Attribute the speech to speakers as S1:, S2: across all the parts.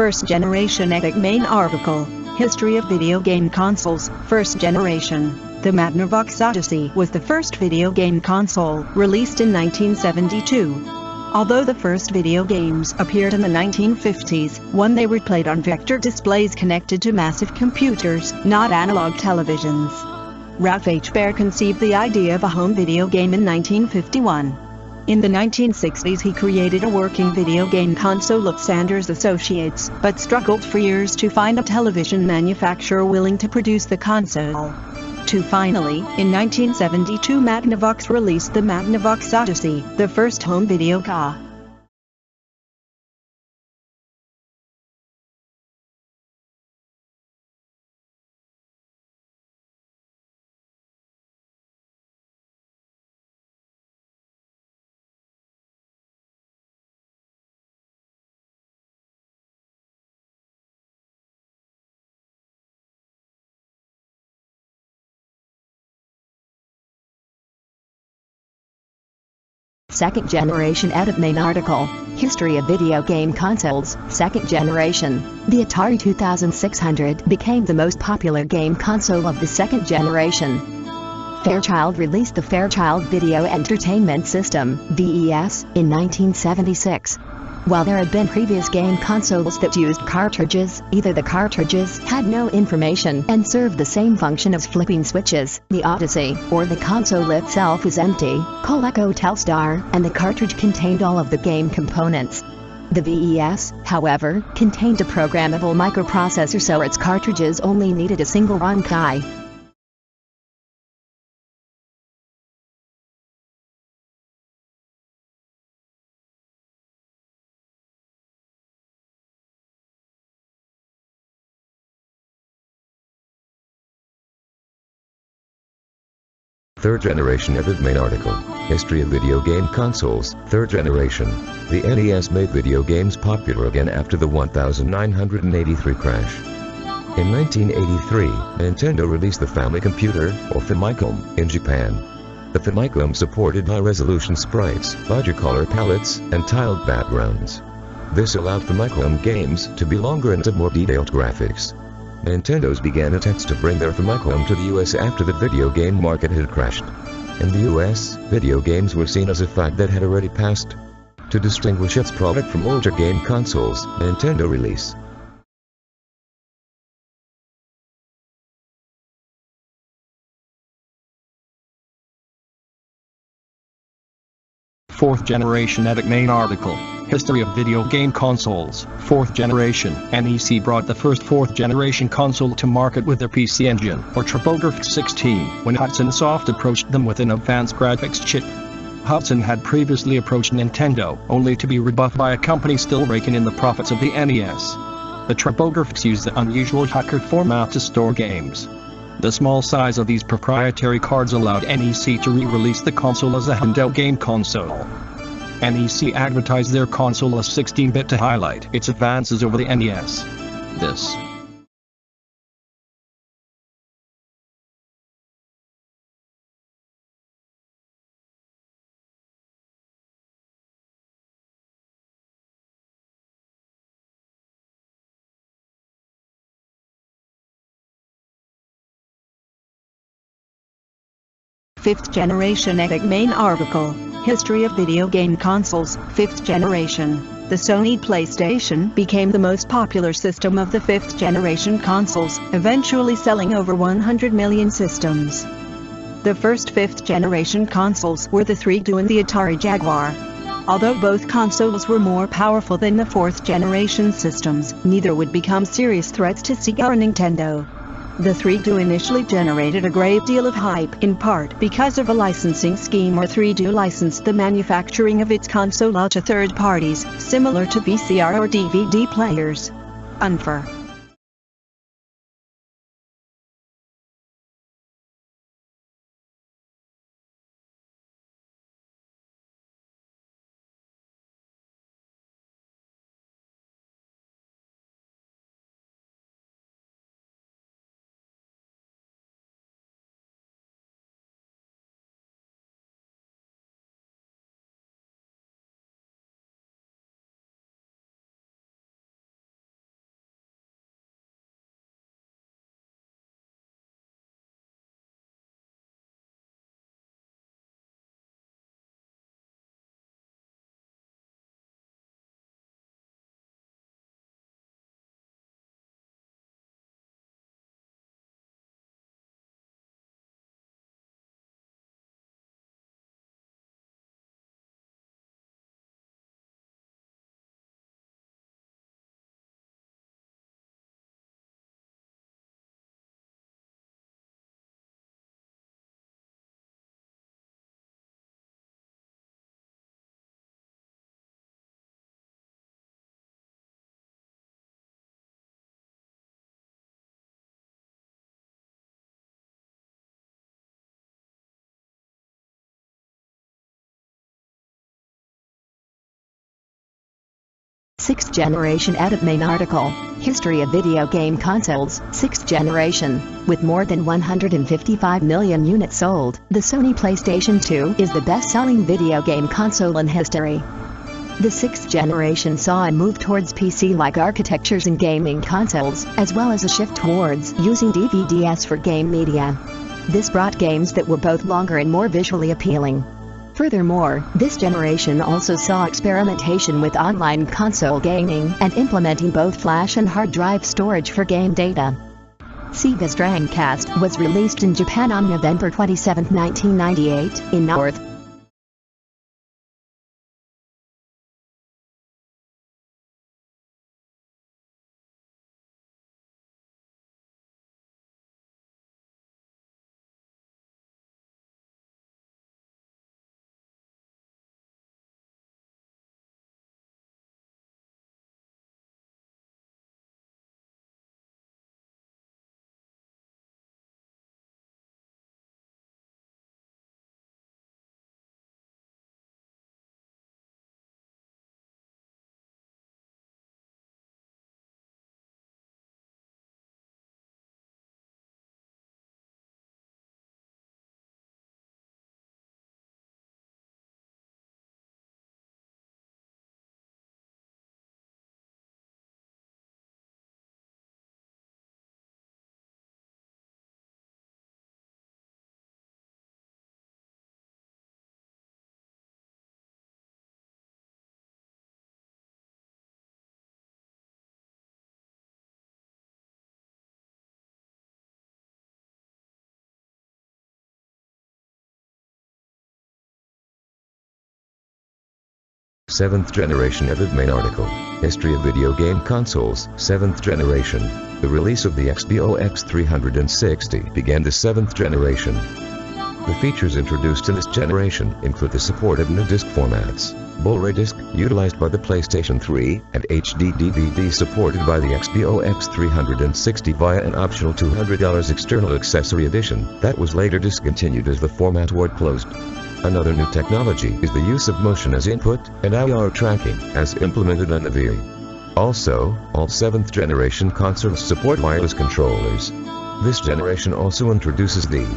S1: First generation epic main article. History of video game consoles. First generation. The Magnavox Odyssey was the first video game console, released in 1972. Although the first video games appeared in the 1950s, they were played on vector displays connected to massive computers, not analog televisions. Ralph H. Baer conceived the idea of a home video game in 1951. In the 1960s he created a working video game console at Sanders Associates, but struggled for years to find a television manufacturer willing to produce the console. Finally, in 1972 Magnavox released the Magnavox Odyssey, the first home video console.
S2: Second generation edit main article. History of video game consoles. Second generation. The Atari 2600 became the most popular game console of the second generation. Fairchild released the Fairchild Video Entertainment System, VES, in 1976. While there had been previous game consoles that used cartridges, either the cartridges had no information and served the same function as flipping switches, the Odyssey, or the console itself was empty, Coleco Telstar, and the cartridge contained all of the game components. The VES, however, contained a programmable microprocessor, so its cartridges only needed a single ROM die.
S3: Third generation edit main article. History of video game consoles. Third generation. The NES made video games popular again after the 1983 crash. In 1983, Nintendo released the Family Computer, or Famicom, in Japan. The Famicom supported high-resolution sprites, larger color palettes, and tiled backgrounds. This allowed Famicom games to be longer and have more detailed graphics. Nintendo's began attempts to bring their Famicom to the US after the video game market had crashed. In the US, video games were seen as a fad that had already passed. To distinguish its product from older game consoles, Nintendo released
S4: Fourth generation edit main article. History of video game consoles. Fourth generation. NEC brought the first fourth generation console to market with their PC Engine, or TurboGrafx 16, when Hudson Soft approached them with an advanced graphics chip. Hudson had previously approached Nintendo, only to be rebuffed by a company still raking in the profits of the NES. The TurboGrafx used the unusual Huckard format to store games. The small size of these proprietary cards allowed NEC to re-release the console as a handheld game console. NEC advertised their console as 16-bit to highlight its advances over the NES. This
S1: Fifth generation epic main article. History of video game consoles. Fifth generation. The Sony PlayStation became the most popular system of the fifth generation consoles, eventually selling over 100 million systems. The first fifth generation consoles were the 3DO and the Atari Jaguar. Although both consoles were more powerful than the fourth generation systems, neither would become serious threats to SEGA or Nintendo. The 3DO initially generated a great deal of hype, in part because of a licensing scheme where 3DO licensed the manufacturing of its console out to third parties, similar to VCR or DVD players. Unfair.
S2: 6th generation edit main article, History of Video Game Consoles, 6th generation. With more than 155 million units sold, the Sony PlayStation 2 is the best-selling video game console in history. The 6th generation saw a move towards PC-like architectures in gaming consoles, as well as a shift towards using DVDs for game media. This brought games that were both longer and more visually appealing. Furthermore, this generation also saw experimentation with online console gaming and implementing both flash and hard drive storage for game data. SEGA's Dreamcast was released in Japan on November 27, 1998, in North
S3: Seventh generation edit main article, History of Video Game Consoles, 7th generation. The release of the Xbox 360 began the 7th generation. The features introduced in this generation include the support of new disc formats, Blu-ray disc, utilized by the PlayStation 3, and HD DVD supported by the Xbox 360 via an optional $200 external accessory edition that was later discontinued as the format war closed. Another new technology is the use of motion as input and IR tracking as implemented on the Wii. Also, all 7th generation consoles support wireless controllers. This generation also introduces the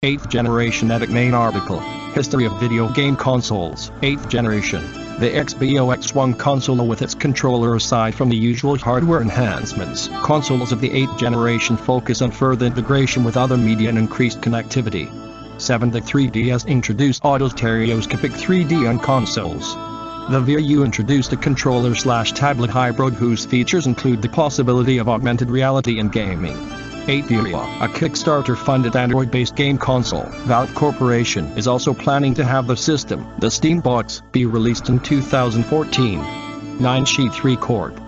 S4: Eighth generation edit main article, History of Video Game Consoles, 8th generation. The Xbox One console with its controller aside from the usual hardware enhancements. Consoles of the 8th generation focus on further integration with other media and increased connectivity. 7. The 3DS introduced auto-stereoscopic 3D on consoles. The Wii U introduced a controller/tablet hybrid whose features include the possibility of augmented reality in gaming. 8. A Kickstarter-funded Android-based game console. Valve Corporation is also planning to have the system, the Steam box, be released in 2014. 9. She 3 Corp.